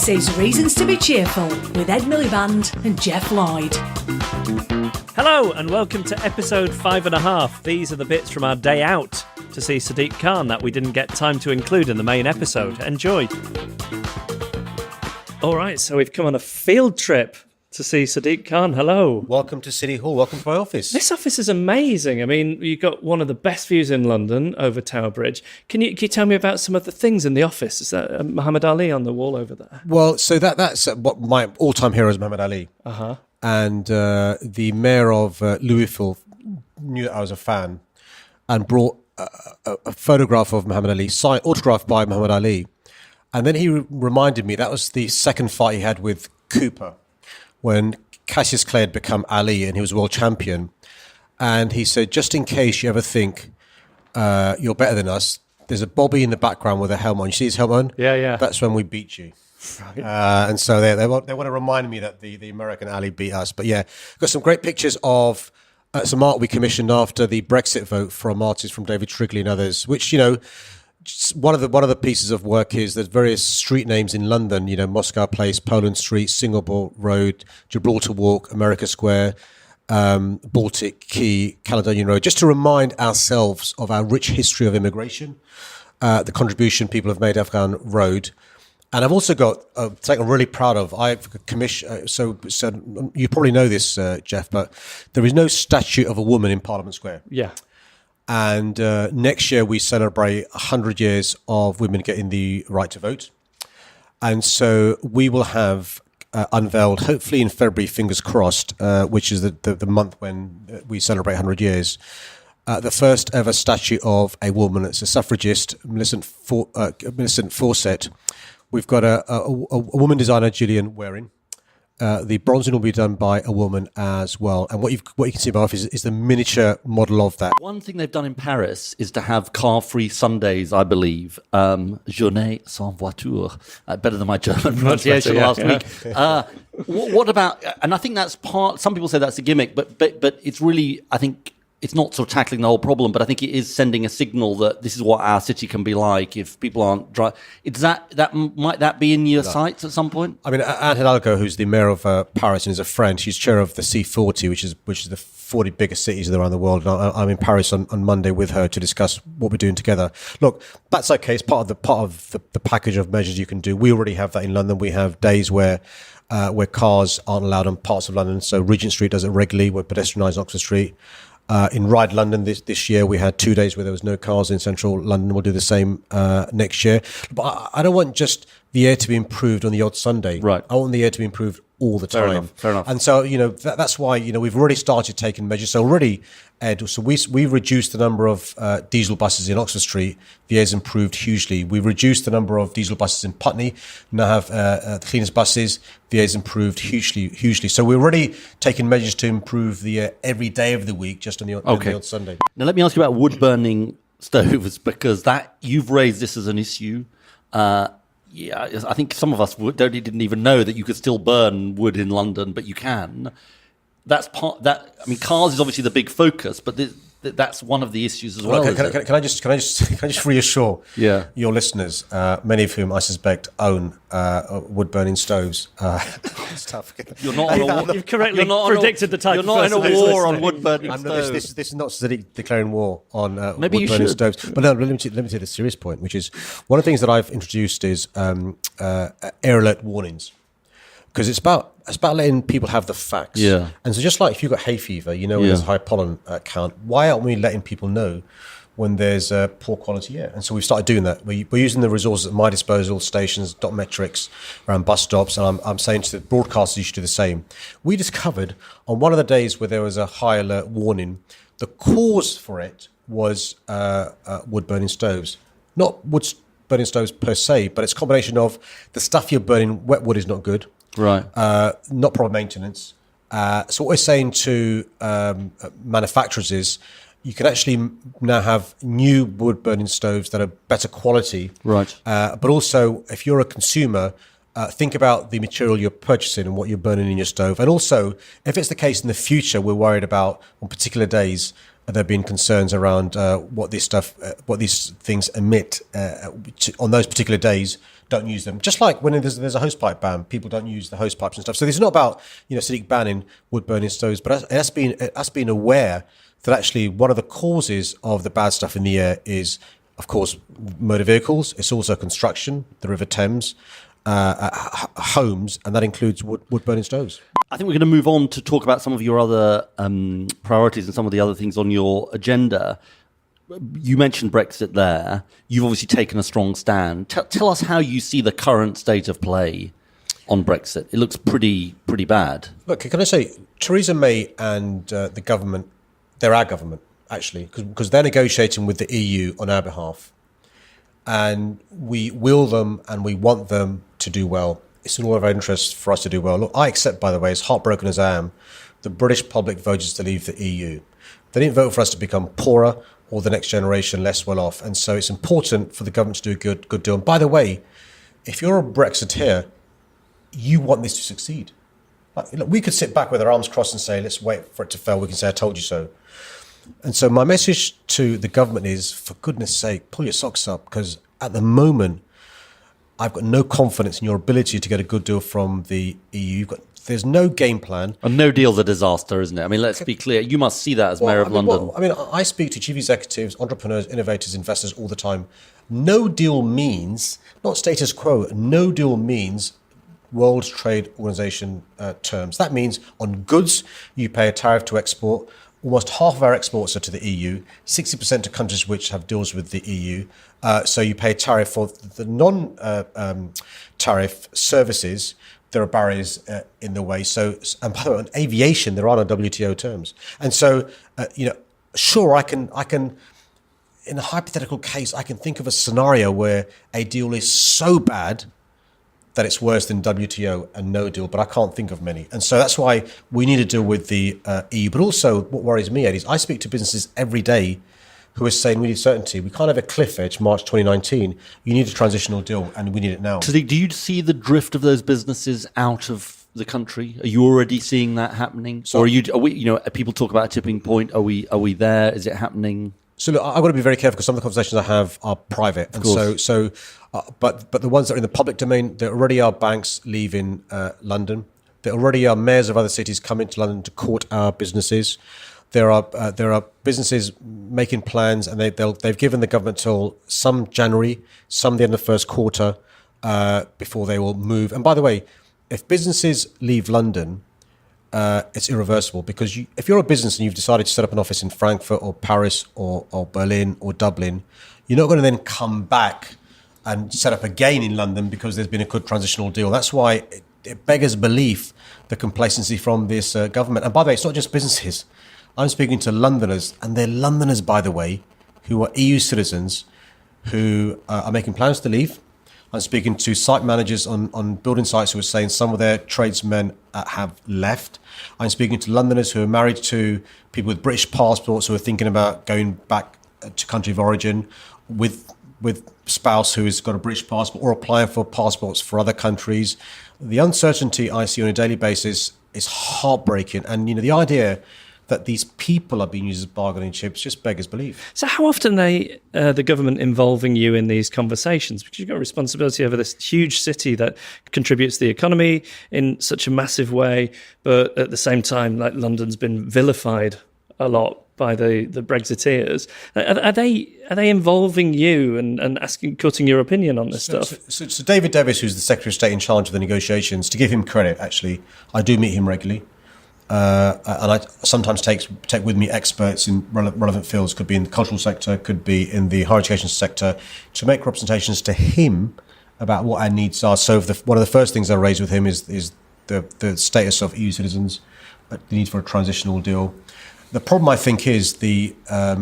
This is Reasons to be Cheerful with Ed Miliband and Jeff Lloyd. Hello and welcome to episode 5.5. These are the bits from our day out to see SADIQ KHAN that we didn't get time to include in the main episode. Enjoy. Alright, so we've come on a field trip to see SADIQ KHAN. Hello. Welcome to City Hall. Welcome to my office. This office is amazing. I mean, you've got one of the best views in London over Tower Bridge. Can you tell me about some of the things in the office? Is that Muhammad Ali on the wall over there? Well, so that's what my all-time hero is, Muhammad Ali. Uh-huh. And the mayor of Louisville knew that I was a fan and brought a photograph of Muhammad Ali, autographed by Muhammad Ali. And then he reminded me that was the second fight he had with Cooper, when Cassius Clay had become Ali and he was world champion. And he said, just in case you ever think you're better than us, there's a Bobby in the background with a helmet on. You see his helmet on? Yeah. That's when we beat you. Right. And so they want to remind me that the American Ali beat us. But yeah, got some great pictures of some art we commissioned after the Brexit vote from artists from David Shrigley and others, which, you know, one of the pieces of work is there's various street names in London, you know, Moscow Place, Poland Street, Singapore Road, Gibraltar Walk, America Square, Baltic Quay, Caledonian Road, just to remind ourselves of our rich history of immigration, the contribution people have made Afghan Road. And I've also got something I'm really proud of. I've commissioned, so you probably know this, Jeff, but there is no statue of a woman in Parliament Square. Yeah. And next year we celebrate 100 years of women getting the right to vote. And so we will have unveiled, hopefully in February, fingers crossed, which is the month when we celebrate 100 years, the first ever statue of a woman. It's a suffragist, Millicent Fawcett. We've got a woman designer, Gillian Waring. The bronzing will be done by a woman as well. And what you can see in my office is the miniature model of that. One thing they've done in Paris is to have car-free Sundays, I believe. Journée sans voiture. Better than my German pronunciation last week. What about, and I think that's part, some people say that's a gimmick, but it's really, I think, it's not sort of tackling the whole problem, but I think it is sending a signal that this is what our city can be like if people aren't driving. Might that be in your sights at some point? I mean, Anne Hidalgo, who's the mayor of Paris and is a friend, she's chair of the C40, which is the 40 biggest cities around the world. And I'm in Paris on Monday with her to discuss what we're doing together. Look, that's okay. It's part of the package of measures you can do. We already have that in London. We have days where cars aren't allowed on parts of London. So Regent Street does it regularly. We're pedestrianising Oxford Street. In Ride London this year, we had 2 days where there was no cars in central London. We'll do the same next year. But I don't want just the air to be improved on the odd Sunday. Right. I want the air to be improved all the time. Fair enough. And so, you know, that's why, you know, we've already started taking measures. So already, Ed, so we've reduced the number of diesel buses in Oxford Street. The air's improved hugely. We've reduced the number of diesel buses in Putney. Now have the cleanest buses. The air's improved hugely. So we're already taking measures to improve the air every day of the week, just on the odd Sunday. Now let me ask you about wood-burning stoves, because you've raised this as an issue. Yeah, I think some of us didn't even know that you could still burn wood in London, but you can. That's part that. I mean, cars is obviously the big focus, but that's one of the issues as well. Can I just reassure your listeners, many of whom I suspect own wood burning stoves. You've correctly predicted the type. You're not in a war on wood burning stoves. This is not SADIQ declaring war on wood Maybe burning stoves. But no, let me take the serious point, which is one of the things that I've introduced is air alert warnings. Because it's about letting people have the facts. Yeah. And so just like if you've got hay fever, you know, when there's a high pollen count, why aren't we letting people know when there's poor quality air? And so we've started doing that. We're using the resources at my disposal, stations, dot metrics, around bus stops, and I'm saying to the broadcasters, you should do the same. We discovered on one of the days where there was a high alert warning, the cause for it was wood burning stoves. Not wood burning stoves per se, but it's a combination of the stuff you're burning, wet wood is not good. Right. Not proper maintenance. So what we're saying to manufacturers is you can actually now have new wood burning stoves that are better quality. Right. But also, if you're a consumer, think about the material you're purchasing and what you're burning in your stove. And also, if it's the case in the future, we're worried about on particular days, there have been concerns around what these things emit on those particular days. Don't use them. Just like when there's a hosepipe ban, people don't use the hosepipes and stuff. So this is not about SADIQ banning wood burning stoves, but us being aware that actually one of the causes of the bad stuff in the air is, of course, motor vehicles. It's also construction, the River Thames, homes, and that includes wood burning stoves. I think we're going to move on to talk about some of your other priorities and some of the other things on your agenda. You mentioned Brexit there. You've obviously taken a strong stand. Tell us how you see the current state of play on Brexit. It looks pretty bad. Look, can I say, Theresa May and the government, they're our government, actually, because they're negotiating with the EU on our behalf. And we will them and we want them to do well. It's in all of our interest for us to do well. Look, I accept, by the way, as heartbroken as I am, the British public voted to leave the EU. They didn't vote for us to become poorer or the next generation less well off. And so it's important for the government to do a good deal. And by the way, if you're a Brexiteer, you want this to succeed. Look, we could sit back with our arms crossed and say, let's wait for it to fail. We can say, I told you so. And so my message to the government is, for goodness sake, pull your socks up, because at the moment, I've got no confidence in your ability to get a good deal from the EU. There's no game plan. A no deal's a disaster, isn't it? I mean, let's be clear. You must see that as Mayor of London. I speak to chief executives, entrepreneurs, innovators, investors all the time. No deal means, not status quo, no deal means World Trade Organization terms. That means on goods, you pay a tariff to export. Almost half of our exports are to the EU, 60% to countries which have deals with the EU. So you pay a tariff for the non-tariff services. There are barriers in the way. So, and by the way, on aviation, there are no WTO terms. And so, sure, I can, in a hypothetical case, I can think of a scenario where a deal is so bad that it's worse than WTO and no deal, but I can't think of many. And so that's why we need to deal with the EU. But also what worries me, Ed, is I speak to businesses every day who are saying we need certainty. We can't have a cliff edge, March 2019. You need a transitional deal, and we need it now. Do you see the drift of those businesses out of the country? Are you already seeing that happening? So, are people talk about a tipping point. Are we there? Is it happening? So look, I've got to be very careful because some of the conversations I have are private, and but the ones that are in the public domain, there already are banks leaving London. There already are mayors of other cities coming to London to court our businesses. There are businesses making plans, and they've given the government till some January, some the end of the first quarter before they will move. And by the way, if businesses leave London, it's irreversible, because if you're a business and you've decided to set up an office in Frankfurt or Paris or Berlin or Dublin, you're not going to then come back and set up again in London because there's been a good transitional deal. That's why it beggars belief, the complacency from this government. And by the way, it's not just businesses. I'm speaking to Londoners, and they're Londoners, by the way, who are EU citizens who are making plans to leave. I'm speaking to site managers on building sites who are saying some of their tradesmen have left. I'm speaking to Londoners who are married to people with British passports who are thinking about going back to country of origin with spouse who has got a British passport or applying for passports for other countries. The uncertainty I see on a daily basis is heartbreaking. And, the idea that these people are being used as bargaining chips just beggars belief. So how often are the government involving you in these conversations? Because you've got a responsibility over this huge city that contributes to the economy in such a massive way, but at the same time, like, London's been vilified a lot by the Brexiteers. Are they involving you and cutting your opinion on this stuff? So David Davis, who's the Secretary of State in charge of the negotiations, to give him credit, actually, I do meet him regularly. And I sometimes take with me experts in relevant fields, could be in the cultural sector, could be in the higher education sector, to make representations to him about what our needs are. So one of the first things I raise with him is the status of EU citizens, the need for a transitional deal. The problem, I think, is I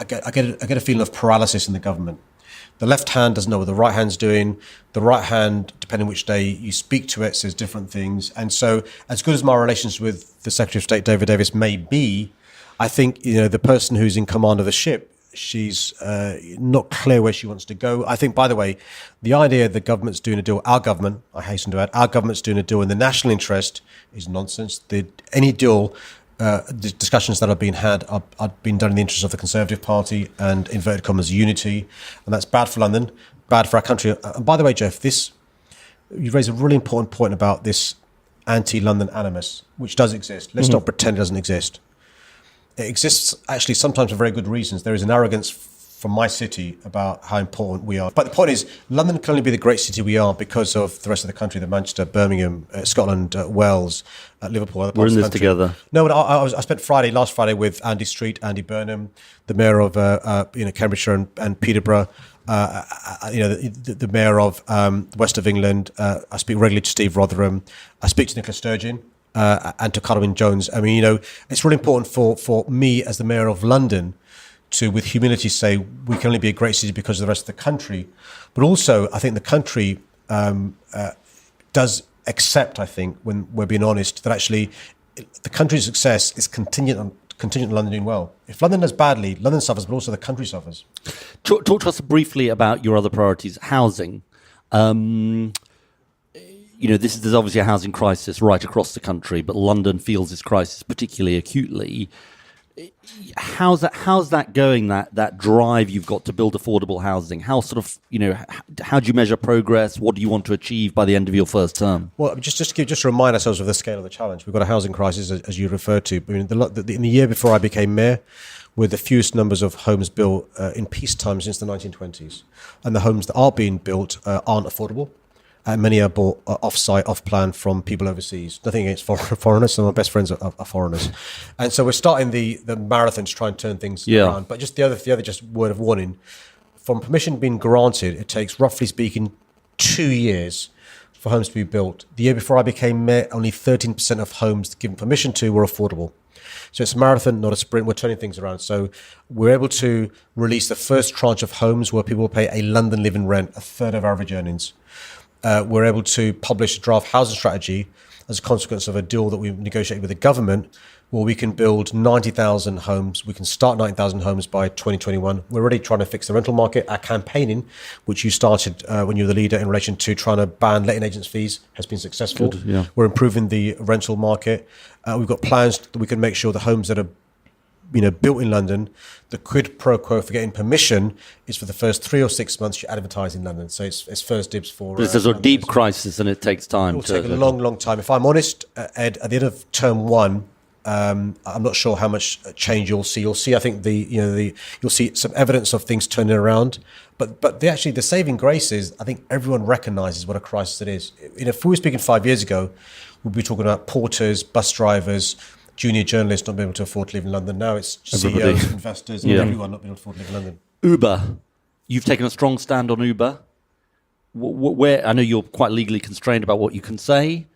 get a feeling of paralysis in the government. The left hand doesn't know what the right hand's doing. The right hand, depending which day you speak to it, says different things. And so, as good as my relations with the Secretary of State, David Davis, may be, I think, the person who's in command of the ship, she's not clear where she wants to go. I think, by the way, the idea the government's doing a deal, our government, I hasten to add, our government's doing a deal in the national interest is nonsense. Any deal the discussions that have been had are been done in the interest of the Conservative Party and, inverted commas, unity. And that's bad for London, bad for our country. And by the way, Jeff, you raise a really important point about this anti-London animus, which does exist. Let's not pretend it doesn't exist. It exists actually sometimes for very good reasons. There is an arrogance from my city about how important we are. But the point is, London can only be the great city we are because of the rest of the country, Manchester, Birmingham, Scotland, Wales, Liverpool. Other We're parts in of this the country. together. No, but I spent last Friday with Andy Street, Andy Burnham, the mayor of Cambridgeshire and Peterborough, the mayor of west of England. I speak regularly to Steve Rotherham. I speak to Nicola Sturgeon and to Colin Jones. I mean, it's really important for me as the mayor of London to, with humility, say we can only be a great city because of the rest of the country. But also, I think the country does accept, I think, when we're being honest, that actually the country's success is contingent on London doing well. If London does badly, London suffers, but also the country suffers. Talk to us briefly about your other priorities. Housing. There's obviously a housing crisis right across the country, but London feels this crisis particularly acutely. How's that going? That drive you've got to build affordable housing. How how do you measure progress? What do you want to achieve by the end of your first term? Well, just to remind ourselves of the scale of the challenge, we've got a housing crisis, as you referred to. I mean, in the year before I became mayor, we're the fewest numbers of homes built in peacetime since the 1920s, and the homes that are being built aren't affordable. And many are bought off-site, off-plan from people overseas. Nothing against foreigners. Some of my best friends are foreigners. And so we're starting the marathon to try and turn things around. But just the other just word of warning, from permission being granted, it takes, roughly speaking, 2 years for homes to be built. The year before I became mayor, only 13% of homes given permission to were affordable. So it's a marathon, not a sprint. We're turning things around. So we're able to release the first tranche of homes where people pay a London living rent, a third of average earnings. We're able to publish a draft housing strategy as a consequence of a deal that we've negotiated with the government, where we can build 90,000 homes. We can start 90,000 homes by 2021. We're already trying to fix the rental market. Our campaigning, which you started when you were the leader in relation to trying to ban letting agents' fees, has been successful. Good, yeah. We're improving the rental market. We've got plans that we can make sure the homes that are built in London, the quid pro quo for getting permission is for the first 3 or 6 months you advertise in London. So it's first dibs for. But it's a sort of deep crisis, and it takes time. It will take a long time. If I'm honest, Ed, at the end of term one, I'm not sure how much change you'll see. You'll see, I think you'll see some evidence of things turning around. But the saving grace is, I think everyone recognises what a crisis it is. If we were speaking 5 years ago, we'd be talking about porters, bus drivers, junior journalists not being able to afford to live in London. Now it's CEOs, investors, and everyone not being able to afford to live in London. Uber. You've taken a strong stand on Uber. Where I know you're quite legally constrained about what you can say.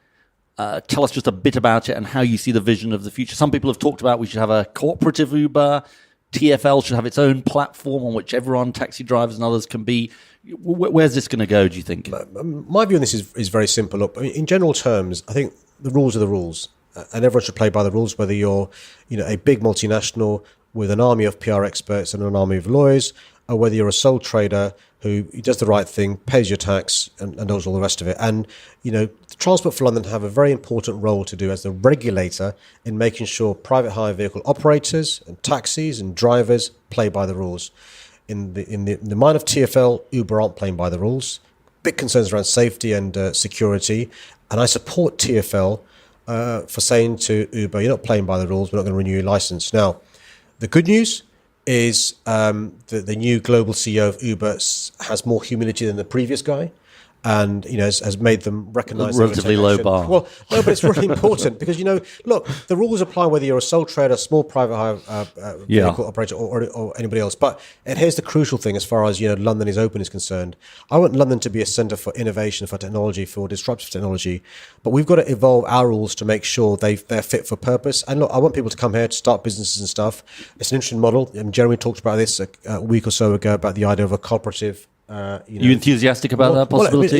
Tell us just a bit about it and how you see the vision of the future. Some people have talked about we should have a cooperative Uber. TfL should have its own platform on which everyone, taxi drivers and others, can be. Where's this going to go, do you think? My view on this is very simple. Look, in general terms, I think the rules are the rules. And everyone should play by the rules, whether you're a big multinational with an army of PR experts and an army of lawyers, or whether you're a sole trader who does the right thing, pays your tax, and does all the rest of it. And, Transport for London have a very important role to do as the regulator in making sure private hire vehicle operators and taxis and drivers play by the rules. In the mind of TfL, Uber aren't playing by the rules. Big concerns around safety and security. And I support TfL for saying to Uber, you're not playing by the rules, we're not going to renew your license. Now, the good news is the new global CEO of Uber has more humility than the previous guy, and has made them recognise relatively low bar. Well, no, but it's really important because look, the rules apply whether you're a sole trader, small private hire vehicle operator, or anybody else. But and here's the crucial thing as far as London is open is concerned. I want London to be a centre for innovation, for technology, for disruptive technology. But we've got to evolve our rules to make sure they're fit for purpose. And look, I want people to come here to start businesses and stuff. It's an interesting model. Jeremy talked about this a week or so ago about the idea of a cooperative. You enthusiastic about that possibility?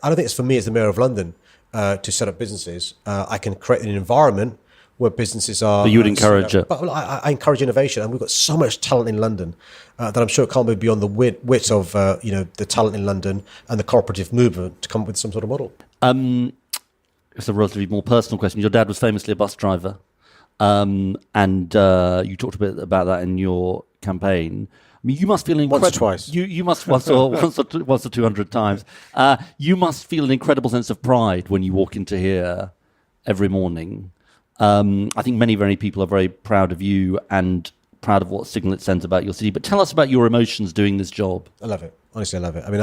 I don't think it's for me as the mayor of London to set up businesses. I can create an environment where businesses are. But you would encourage it. But I encourage innovation, and we've got so much talent in London that I'm sure it can't be beyond the wit of the talent in London and the cooperative movement to come up with some sort of model. It's a relatively more personal question. Your dad was famously a bus driver. and you talked a bit about that in your campaign. I mean, you must feel Once or twice. You must once or 200 times. You must feel an incredible sense of pride when you walk into here every morning. I think many people are very proud of you and proud of what signal it sends about your city. But tell us about your emotions doing this job. I love it. Honestly, I love it. I mean,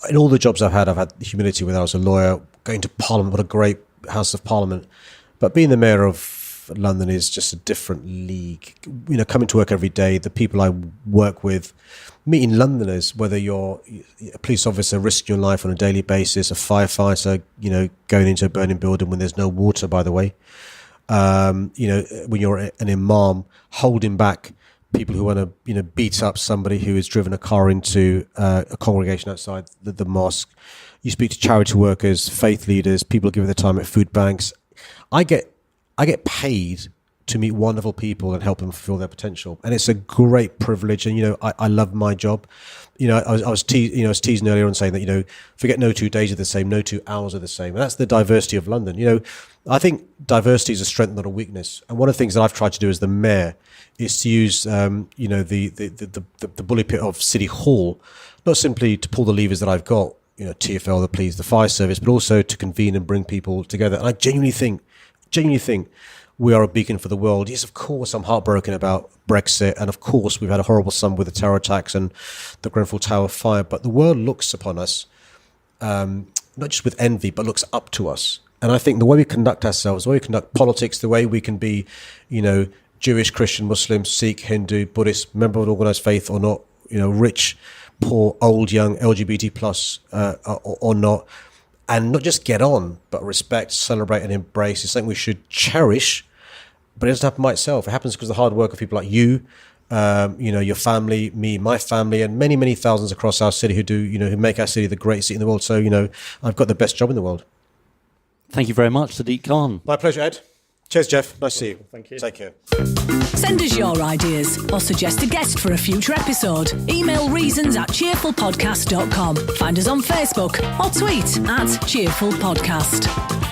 in all the jobs I've had humility. Whether I was a lawyer, going to Parliament, what a great House of Parliament. But being the mayor of London is just a different league. You know, coming to work every day, the people I work with, meeting Londoners, whether you're a police officer risking your life on a daily basis, a firefighter, you know, going into a burning building when there's no water, by the way. You know, when you're an imam holding back people who want to, you know, beat up somebody who has driven a car into a congregation outside the mosque. You speak to charity workers, faith leaders, people who give their time at food banks. I get paid to meet wonderful people and help them fulfill their potential, and it's a great privilege. And you know, I love my job. You know, I was teasing earlier on saying that, you know, forget no 2 days are the same, no 2 hours are the same, and that's the diversity of London. You know, I think diversity is a strength, not a weakness. And one of the things that I've tried to do as the mayor is to use, you know, the bully pit of City Hall, not simply to pull the levers that I've got, you know, TfL, the police, the fire service, but also to convene and bring people together. And I genuinely think we are a beacon for the world. Yes, of course, I'm heartbroken about Brexit. And of course, we've had a horrible summer with the terror attacks and the Grenfell Tower fire. But the world looks upon us, not just with envy, but looks up to us. And I think the way we conduct ourselves, the way we conduct politics, the way we can be, you know, Jewish, Christian, Muslim, Sikh, Hindu, Buddhist, member of an organized faith or not, you know, rich, poor, old, young, LGBT plus or not, and not just get on, but respect, celebrate and embrace is something we should cherish. But it doesn't happen by itself. It happens because of the hard work of people like you, you know, your family, me, my family, and many thousands across our city who make our city the greatest city in the world. So, you know, I've got the best job in the world. Thank you very much, SADIQ KHAN. My pleasure, Ed. Cheers, Jeff. Nice to see you. Thank you. Take care. Send us your ideas or suggest a guest for a future episode. Email reasons@cheerfulpodcast.com. Find us on Facebook or tweet @cheerfulpodcast.